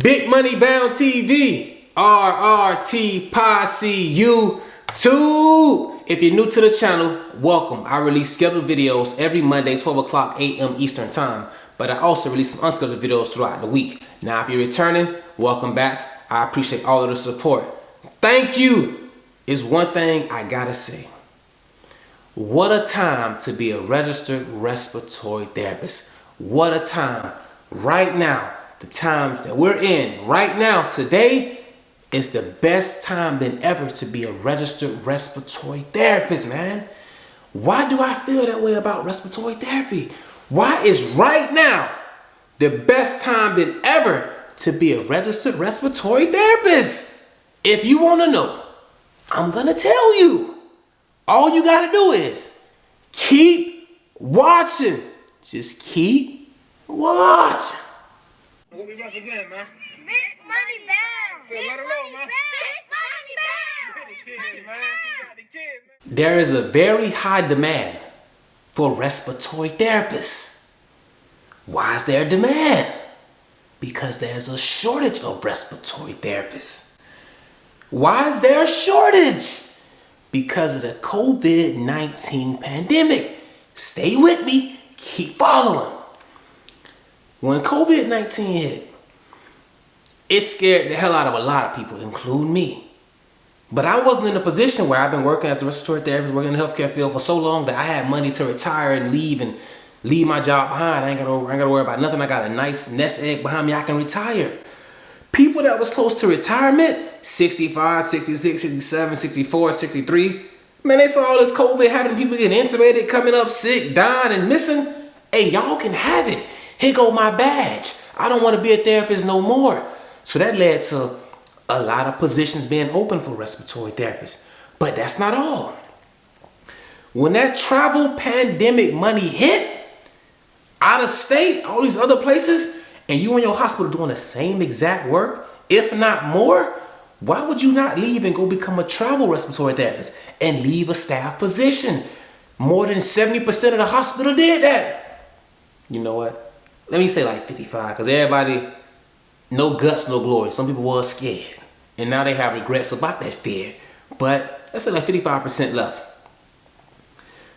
Big Money Bound TV, RRT Posse YouTube. If you're new to the channel, welcome. I release scheduled videos every Monday, 12 o'clock a.m. Eastern Time. But I also release some unscheduled videos throughout the week. Now, if you're returning, welcome back. I appreciate all of the support. Thank you is one thing I gotta say. What a time to be a registered respiratory therapist. What a time. Right now, the times that we're in right now, today, is the best time than ever to be a registered respiratory therapist, man. Why do I feel that way about respiratory therapy? Why is right now the best time than ever to be a registered respiratory therapist? If you want to know, I'm going to tell you. All you got to do is keep watching. Just keep watching. What we represent, man? Big money bound. So let her know, man. Big money bound. We got the kids, man. There is a very high demand for respiratory therapists. Why is there a demand? Because there's a shortage of respiratory therapists. Why is there a shortage? Because of the COVID-19 pandemic. Stay with me. Keep following. When COVID-19 hit, it scared the hell out of a lot of people, including me. But I wasn't in a position where I've been working as a respiratory therapist, working in the healthcare field for so long that I had money to retire and leave my job behind. I ain't gotta worry about nothing. I got a nice nest egg behind me. I can retire. People that was close to retirement, 65, 66, 67, 64, 63, man, they saw all this COVID happening, people getting intubated, coming up sick, dying, and missing. Hey, y'all can have it. Here go my badge. I don't want to be a therapist no more. So that led to a lot of positions being open for respiratory therapists. But that's not all. When that travel pandemic money hit, out of state, all these other places, and you in your hospital doing the same exact work, if not more, why would you not leave and go become a travel respiratory therapist and leave a staff position? More than 70% of the hospital did that. You know what? Let me say like 55, because everybody, no guts, no glory. Some people were scared, and now they have regrets about that fear. But let's say like 55% left.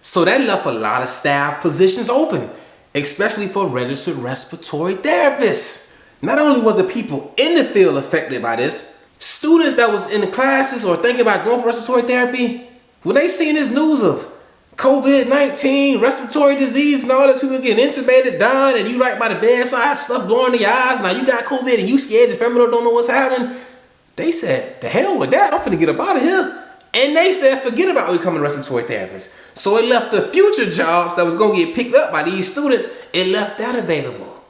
So that left a lot of staff positions open, especially for registered respiratory therapists. Not only was the people in the field affected by this, students that was in the classes or thinking about going for respiratory therapy, when they seen this news of COVID-19, respiratory disease, and all this, people getting intubated, dying, and you right by the bedside, stuff blowing in your eyes. Now you got COVID and you scared, the family don't know what's happening. They said, the hell with that, I'm finna get up out of here. And they said, forget about becoming a respiratory therapist. So it left the future jobs that was gonna get picked up by these students, it left that available.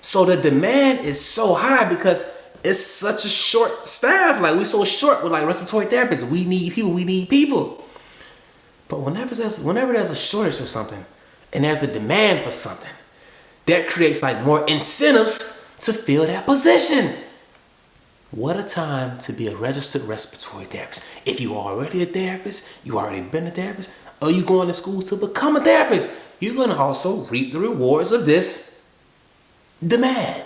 So the demand is so high because it's such a short staff. Like, we so short with like respiratory therapists. We need people. But whenever there's a shortage for something and there's a demand for something, that creates like more incentives to fill that position. What a time to be a registered respiratory therapist. If you are already a therapist, you already been a therapist, or you going to school to become a therapist, you're going to also reap the rewards of this demand,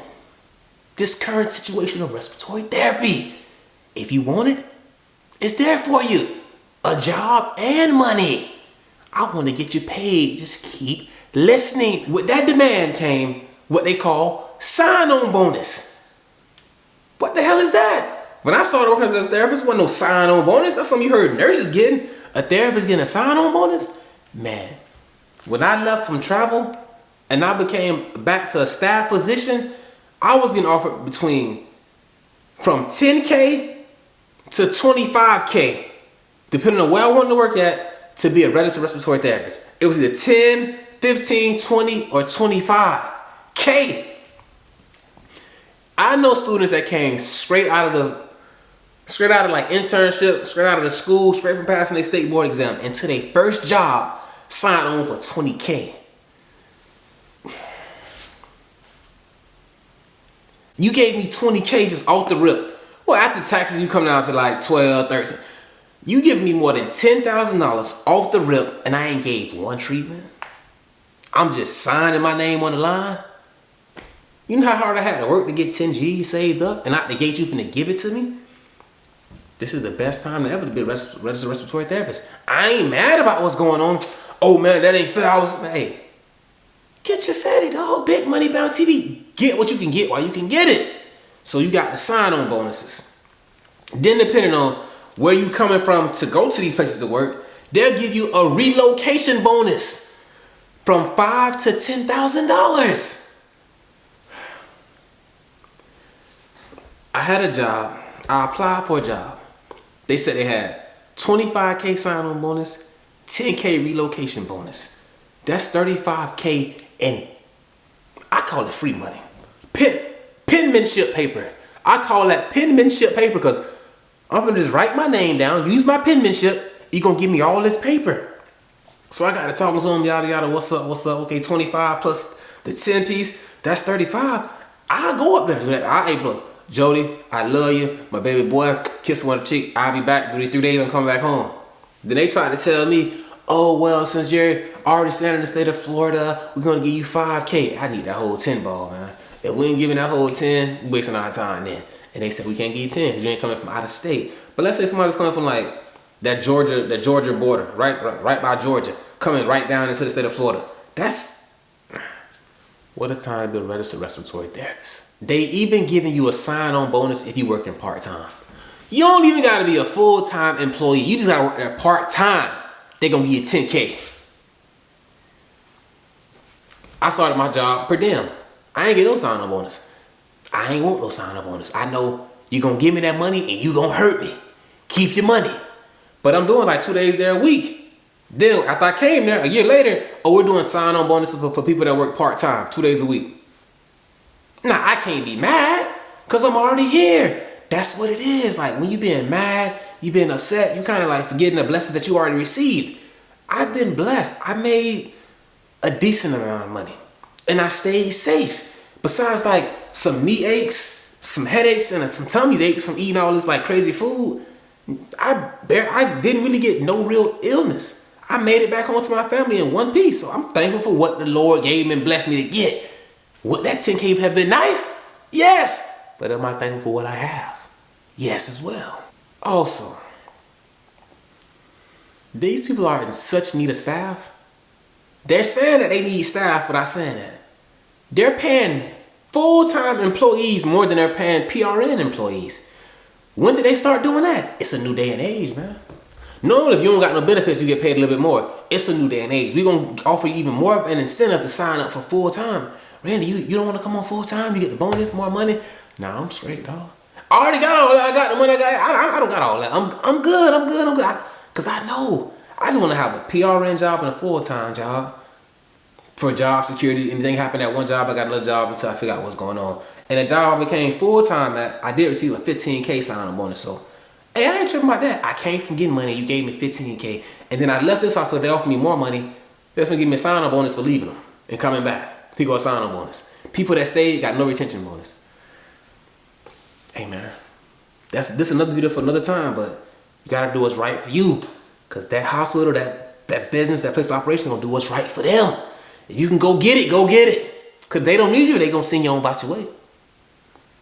this current situation of respiratory therapy. If you want it, it's there for you. A job and money. I want to get you paid. Just keep listening. With that demand came what they call sign-on bonus. What the hell is that? When I started working as a therapist, wasn't no sign-on bonus. That's something you heard nurses getting. A therapist getting a sign-on bonus? Man, when I left from travel and I became back to a staff position, I was getting offered from 10K to 25K. Depending on where I wanted to work at, to be a registered respiratory therapist. It was either 10, 15, 20, or 25K. I know students that came straight out of like internship, straight out of the school, straight from passing their state board exam, into their first job, signed on for 20K. You gave me 20K just off the rip. Well, after taxes, you come down to like 12, 13. You give me more than $10,000 off the rip and I ain't gave one treatment. I'm just signing my name on the line. You know how hard I had to work to get 10 G's saved up and out the gate you finna give it to me? This is the best time to ever to be a registered respiratory therapist. I ain't mad about what's going on. Oh man, that ain't fair. Hey, get your fatty, dog. Big money bound TV. Get what you can get while you can get it. So you got the sign-on bonuses. Then depending on where you coming from to go to these places to work, they'll give you a relocation bonus from $5,000 to $10,000. I had a job. I applied for a job. They said they had 25K sign-on bonus, 10K relocation bonus. That's 35K, and I call it free money. Penmanship paper. I call that penmanship paper because I'm gonna just write my name down, use my penmanship. You're gonna give me all this paper. So I got to talk to them, yada yada. What's up? Okay, 25 plus the 10 piece. That's 35. I go up there to that. Hey, bro, Jody, I love you. My baby boy, kiss one cheek. I'll be back 3 days and come back home. Then they tried to tell me, oh, well, since you're already standing in the state of Florida, we're going to give you 5K. I need that whole 10 ball, man. If we ain't giving that whole 10, we're wasting our time then. And they said, we can't give you 10 because you ain't coming from out of state. But let's say somebody's coming from like that Georgia border, right by Georgia, coming right down into the state of Florida. That's what a time to be a registered respiratory therapist. They even giving you a sign-on bonus if you working part-time. You don't even got to be a full-time employee. You just got to work there part-time. They're going to give you 10K. I started my job per diem. I ain't get no sign-on bonus. I ain't want no sign-on bonus. I know you're going to give me that money and you going to hurt me. Keep your money. But I'm doing like 2 days there a week. Then after I came there, a year later, we're doing sign-on bonuses for people that work part-time, 2 days a week. Now, I can't be mad because I'm already here. That's what it is. Like when you being mad, you being upset, you kind of like forgetting the blessings that you already received. I've been blessed. I made a decent amount of money and I stayed safe. Besides like some knee aches, some headaches, and some tummy aches from eating all this like crazy food, I didn't really get no real illness. I made it back home to my family in one piece. So I'm thankful for what the Lord gave me and blessed me to get. Would that 10K have been nice? Yes. But am I thankful for what I have? Yes as well. Also, these people are in such need of staff. They're saying that they need staff without saying that. They're paying full-time employees more than they're paying PRN employees. When did they start doing that? It's a new day and age, man. Normally, if you don't got no benefits, you get paid a little bit more. It's a new day and age. We're going to offer you even more of an incentive to sign up for full-time. Randy, you don't want to come on full-time? You get the bonus, more money? Nah, I'm straight, dog. I already got all that. I got the money. I don't got all that. I'm good. Because I know. I just want to have a PRN job and a full-time job for job security. Anything happened at one job, I got another job until I figure out what's going on. And the job I became full-time at, I did receive a 15K sign-on bonus. So, hey, I ain't tripping about that. I came from getting money. You gave me 15K. And then I left this hospital. They offered me more money. They're going to give me a sign-on bonus for leaving them and coming back. People got a sign-on bonus. People that stayed got no retention bonus. Hey, man. This is another video for another time, but you got to do what's right for you. Because that hospital, that business, that place of operation going to do what's right for them. If you can go get it, go get it. Because they don't need you, they going to send you on about your way.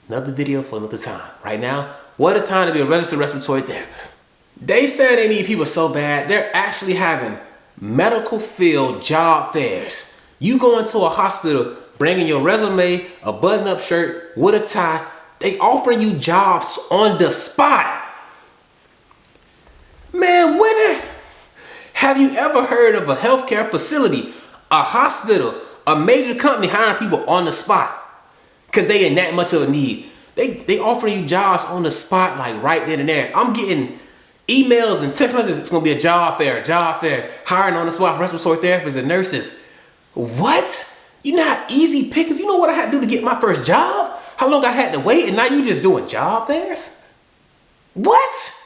Another video for another time. Right now, what a time to be a registered respiratory therapist. They say they need people so bad, they're actually having medical field job fairs. You go into a hospital, bringing your resume, a button-up shirt with a tie. They offering you jobs on the spot. Man, women, have you ever heard of a healthcare facility, a hospital, a major company hiring people on the spot? Because they in that much of a need. They offering you jobs on the spot, like right then and there. I'm getting emails and text messages. It's going to be a job fair, hiring on the spot for respiratory therapists and nurses. What? You not easy pickings? You know what I had to do to get my first job? How long I had to wait, and now you just doing job fairs? What?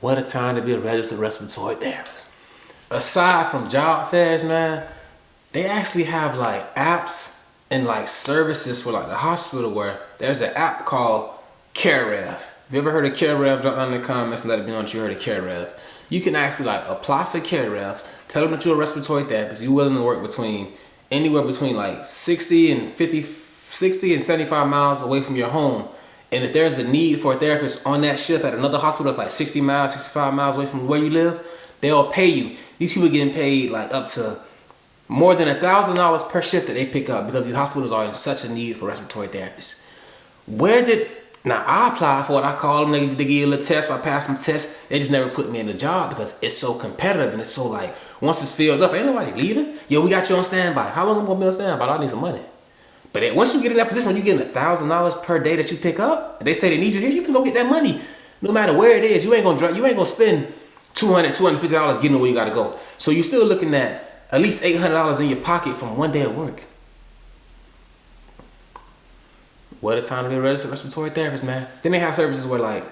What a time to be a registered respiratory therapist. Aside from job fairs, man, they actually have like apps and like services for like the hospital where there's an app called CareRev. Have you ever heard of CareRev? Drop down in the comments and let it be known that you heard of CareRev. You can actually like apply for CareRev, tell them that you're a respiratory therapist, you're willing to work anywhere between like 60 and 60 and 75 miles away from your home, and if there's a need for a therapist on that shift at another hospital that's like 60 miles, 65 miles away from where you live, they'll pay you. These people getting paid like up to more than $1,000 per shift that they pick up because these hospitals are in such a need for respiratory therapists. Now I applied for it, I called them, they give you a little test, I passed some tests, they just never put me in the job because it's so competitive and it's so like, once it's filled up, ain't nobody leaving. Yo, we got you on standby. How long am I gonna be on standby? I need some money. But once you get in that position, when you get $1,000 per day that you pick up, they say they need you here, you can go get that money. No matter where it is, you ain't gonna spend $250 getting where you gotta go. So you're still looking at least $800 in your pocket from one day of work. What a time to be a registered respiratory therapist, man. Then they have services where like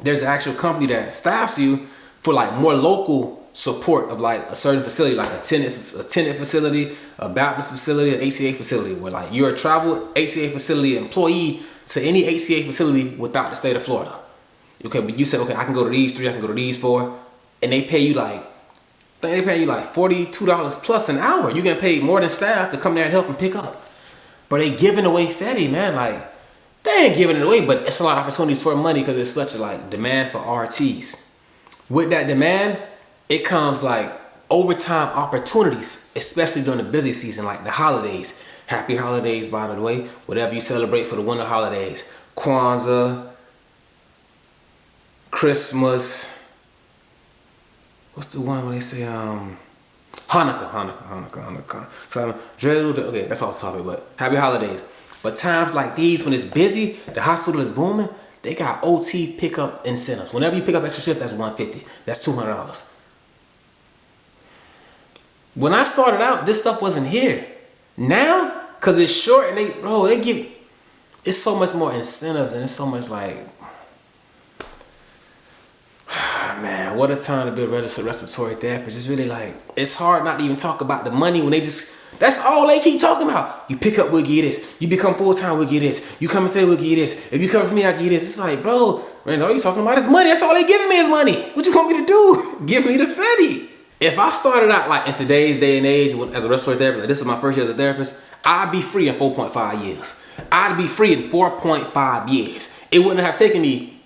there's an actual company that staffs you for like more local support of like a certain facility, like a tenant facility, a Baptist facility, an HCA facility, where like you're a travel HCA facility employee to any HCA facility without the state of Florida. Okay, but you say, okay, I can go to these 3, I can go to these 4, and they pay you like, I think they pay you like $42 plus an hour. You get paid more than staff to come there and help and pick up. But they giving away Fetty, man. Like, they ain't giving it away, but it's a lot of opportunities for money because there's such a like demand for RTs. With that demand, it comes like overtime opportunities, especially during the busy season, like the holidays. Happy holidays, by the way. Whatever you celebrate for the winter holidays. Kwanzaa, Christmas. What's the one where they say, Hanukkah. So, okay, that's off topic, but happy holidays. But times like these, when it's busy, the hospital is booming, they got OT pickup incentives. Whenever you pick up extra shift, that's $150. That's $200. When I started out, this stuff wasn't here. Now, cause it's short and they give, it's so much more incentives and it's so much like, man, what a time to be a registered respiratory therapist. It's really like, it's hard not to even talk about the money when they just, that's all they keep talking about. You pick up, we'll give you this. You become full-time, we'll give you this. You come and stay, we'll give you this. If you come for me, I'll give you this. It's like, bro, man, all you talking about is money. That's all they giving me is money. What you want me to do? Give me the Fetty. If I started out like in today's day and age as a respiratory therapist, like this is my first year as a therapist, I'd be free in 4.5 years. I'd be free in 4.5 years. It wouldn't have taken me,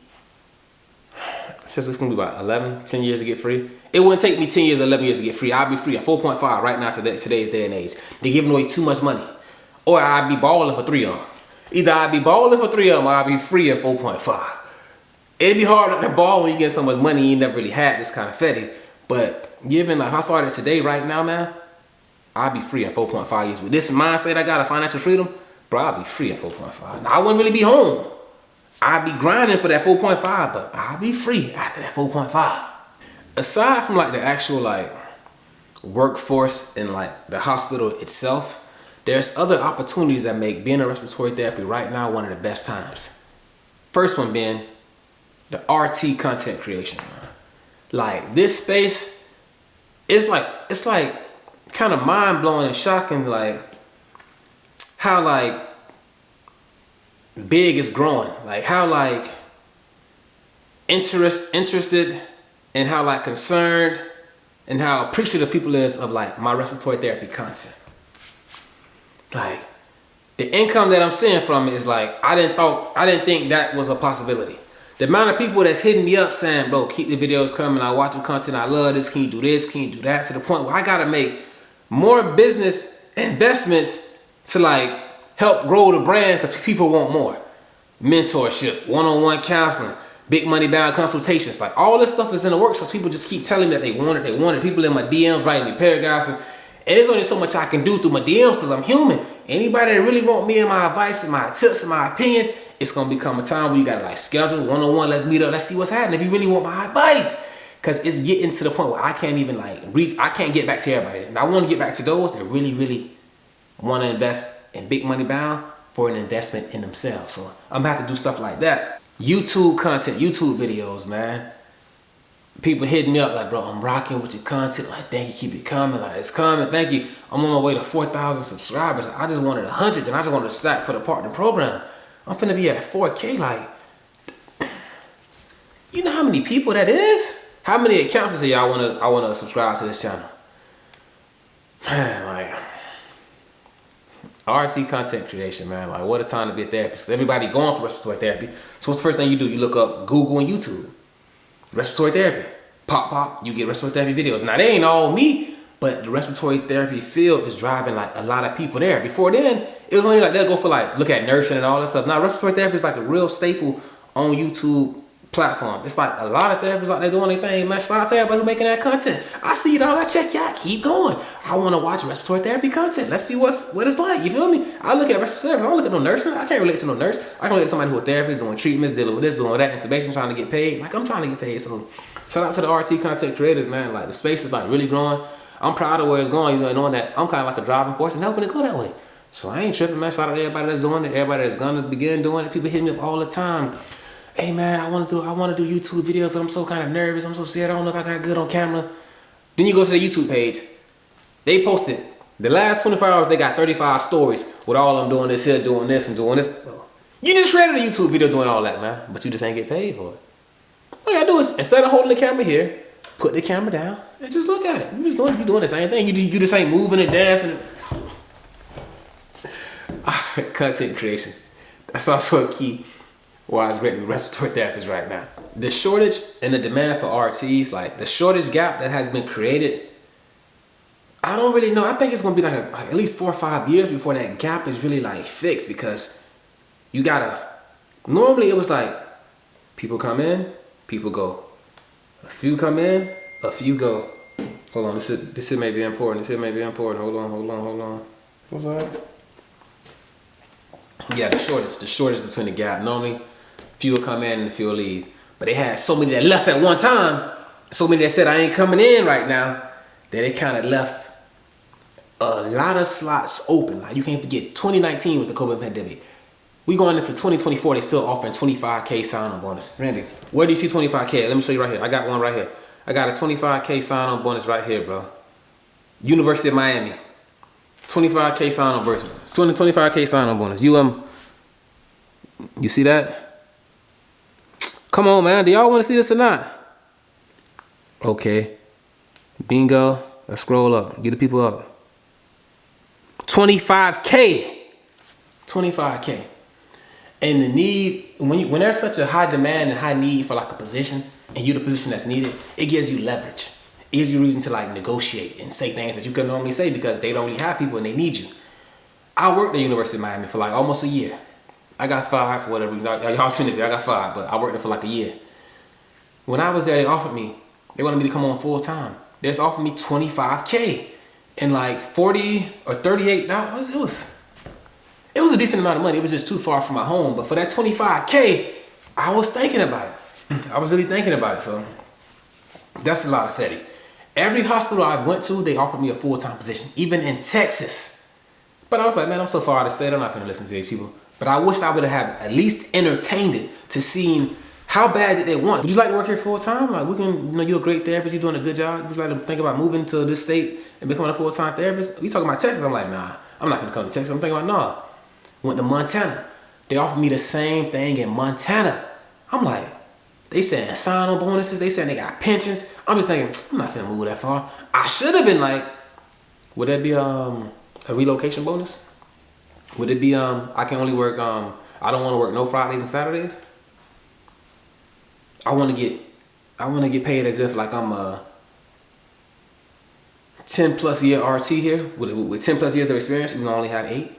since it's gonna be about 10 years to get free. It wouldn't take me 10 years, 11 years to get free. I'd be free at 4.5 right now today's day and age. They're giving away too much money. Or I'd be balling for 3 of them. Either I'd be balling for 3 of them or I'd be free at 4.5. It'd be hard not to ball when you get so much money you never really had this kind of Fetty. But given like if I started today right now, man, I'd be free in 4.5 years. With this mindset I got of financial freedom, bro, I'd be free in 4.5. Now I wouldn't really be home. I'd be grinding for that 4.5, but I'll be free after that 4.5. Aside from like the actual like workforce and like the hospital itself, there's other opportunities that make being a respiratory therapy right now one of the best times. First one being the RT content creation. Like this space, it's like kind of mind blowing and shocking, like how like big is growing, like how like interested and how like concerned and how appreciative people is of like my respiratory therapy content. Like the income that I'm seeing from it is like I didn't think that was a possibility. The amount of people that's hitting me up saying, bro, keep the videos coming, I watch your content, I love this, can you do this, can you do that, to the point where I gotta make more business investments to like help grow the brand because people want more. Mentorship, one-on-one counseling, big money bound consultations, like all this stuff is in the works because people just keep telling me that they want it. People in my DMs writing me paragraphs, and there's only so much I can do through my DMs because I'm human. Anybody that really want me and my advice and my tips and my opinions, it's gonna become a time where you gotta like schedule one-on-one, let's meet up, let's see what's happening if you really want my advice. Cause it's getting to the point where I can't even like I can't get back to everybody. And I wanna get back to those that really, really wanna invest in big money bound for an investment in themselves. So I'm gonna have to do stuff like that. YouTube content, YouTube videos, man. People hitting me up like, bro, I'm rocking with your content. Like, thank you, keep it coming. Like, it's coming, thank you. I'm on my way to 4,000 subscribers. I just wanted 100 and I just wanted to stack for the partner program. I'm finna be at 4K. Like, you know how many people that is? How many accounts say y'all I wanna subscribe to this channel? Man, like, RRT content creation, man. Like, what a time to be a therapist. Everybody going for respiratory therapy. So what's the first thing you do? You look up Google and YouTube. Respiratory therapy. Pop, you get respiratory therapy videos. Now, they ain't all me, but the respiratory therapy field is driving like a lot of people there. Before then, it was only like they'll go for like, look at nursing and all that stuff. Now, respiratory therapy is like a real staple on YouTube platform. It's like a lot of therapists out there doing their thing, man. Shout out to everybody who making that content. I see it all. I check y'all. Keep going. I want to watch respiratory therapy content. Let's see what it's like. You feel me? I look at respiratory therapy. I don't look at no nursing. I can't relate to no nurse. I can relate to somebody who a therapist doing treatments, dealing with this, doing that, intubation, trying to get paid. Like, I'm trying to get paid. So shout out to the RT content creators, man. Like, the space is like really growing. I'm proud of where it's going, you know, knowing that I'm kind of like a driving force and helping it go that way. So I ain't tripping, man. Shout out to everybody that's doing it, everybody that's gonna begin doing it. People hit me up all the time. Hey man, I want to do YouTube videos, but I'm so kind of nervous. I'm so scared. I don't know if I got good on camera. Then you go to the YouTube page. They posted the last 24 hours. They got 35 stories with all of them doing this here, doing this, and doing this. You just created a YouTube video doing all that, man, but you just ain't get paid for it. All you gotta do is, instead of holding the camera here, put the camera down and just look at it. You doing the same thing. You just ain't moving and dancing. Content creation. That's also a key. Why it's great to be respiratory therapists right now. The shortage and the demand for RTs, like the shortage gap that has been created, I don't really know. I think it's gonna be like at least 4 or 5 years before that gap is really like fixed, because you gotta, normally it was like people come in, people go. A few come in, a few go. Hold on, this shit may be important. Hold on. What's that? Yeah, the shortage between the gap. Normally, few will come in and a few will leave. But they had so many that left at one time, so many that said I ain't coming in right now, that they kind of left a lot of slots open. Like, you can't forget, 2019 was the COVID pandemic. We going into 2024, they still offering 25K sign-on bonus. Randy, where do you see 25K? Let me show you right here. I got one right here. I got a 25K sign-on bonus right here, bro. University of Miami. 25K sign-on bonus. 25K sign-on bonus. You see that? Come on, man. Do y'all want to see this or not? Okay. Bingo. Let's scroll up. Get the people up. 25K. 25K. And the need, when there's such a high demand and high need for like a position, and you're the position that's needed, it gives you leverage. It gives you reason to like negotiate and say things that you couldn't normally say, because they don't really have people and they need you. I worked at the University of Miami for like almost a year. I got fired for whatever. Y'all seen it there. I got fired, but I worked there for like a year. When I was there, they wanted me to come on full time. They just offered me 25K and like 40 or 38. It was a decent amount of money. It was just too far from my home. But for that 25K, I was thinking about it. I was really thinking about it. So that's a lot of fetty. Every hospital I went to, they offered me a full-time position, even in Texas. But I was like, man, I'm so far out of state, I'm not gonna listen to these people. But I wish I would have at least entertained it to see how bad did they want. Would you like to work here full-time? Like, we can, you're a great therapist, you're doing a good job. Would you like to think about moving to this state and becoming a full-time therapist? You talking about Texas? I'm like, nah, I'm not gonna come to Texas. I'm thinking about, nah. Went to Montana. They offered me the same thing in Montana. I'm like, they saying sign-on bonuses. They saying they got pensions. I'm just thinking, I'm not finna move that far. I should have been like, would that be a relocation bonus? Would it be I can only work I don't want to work no Fridays and Saturdays? I want to get paid as if like I'm a 10+ year RT here with 10+ years of experience. We only have 8.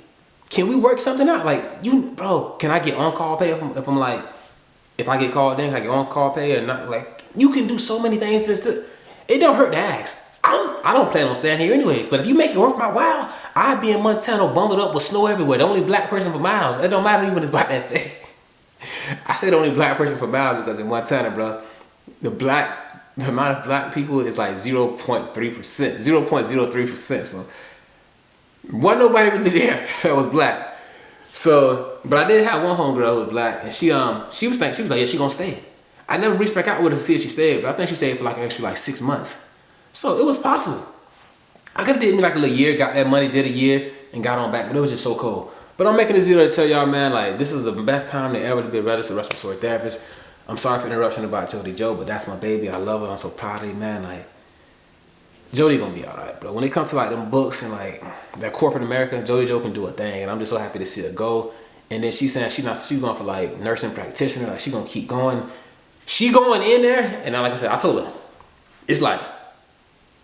Can we work something out? Like, bro, can I get on-call pay if I'm like, if I get called in, can I get on-call pay or not? Like, you can do so many things. It don't hurt to ask. I don't plan on staying here anyways, but if you make it worth my while, I'd be in Montana bundled up with snow everywhere. The only black person for miles. It don't matter even if it's about that thing. I say the only black person for miles because in Montana, bro, the amount of black people is like 0.3%, 0.03%. So wasn't nobody really there that was black. So, but I did have one homegirl who was black, and she was like, yeah, she gonna stay. I never reached back out with her to see if she stayed, but I think she stayed for like an extra like 6 months. So it was possible. I could have did me like a little year, got that money, did a year, and got on back, but it was just so cold. But I'm making this video to tell y'all, man, like, this is the best time to ever to be a registered respiratory therapist. I'm sorry for the interruption about Jody Joe, but that's my baby. I love her. I'm so proud of you, man. Like, Jody gonna be alright, bro. When it comes to like them books and like that corporate America, Jody Joe can do a thing, and I'm just so happy to see her go. And then she's saying she's going for like nursing practitioner, like she gonna keep going. She going in there, and like I said, I told her, it's like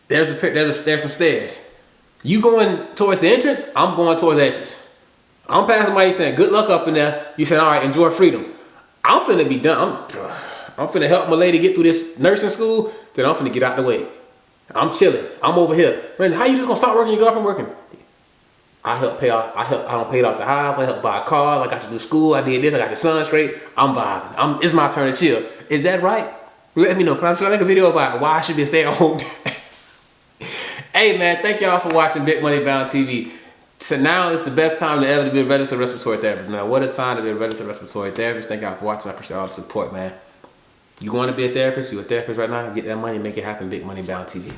there's some stairs. You going towards the entrance, I'm going towards the entrance. I'm passing somebody saying good luck up in there. You said all right, enjoy freedom. I'm finna be done. I'm finna help my lady get through this nursing school. Then I'm finna get out the way. I'm chilling. I'm over here. Brandon, how you just gonna stop working? Your girlfriend working? I help pay off. I don't pay off the house. I help buy a car. I got to do school. I did this. I got the son straight. I'm vibing. It's my turn to chill. Is that right? Let me know. Can I make a video about why I should be staying home? Hey man, thank y'all for watching Big Money Bound TV. So now is the best time to ever be a registered respiratory therapist. Man, what a time to be a registered respiratory therapist. Thank y'all for watching. I appreciate all the support, man. You want to be a therapist? You're a therapist right now. Get that money, make it happen. Big Money Bound TV.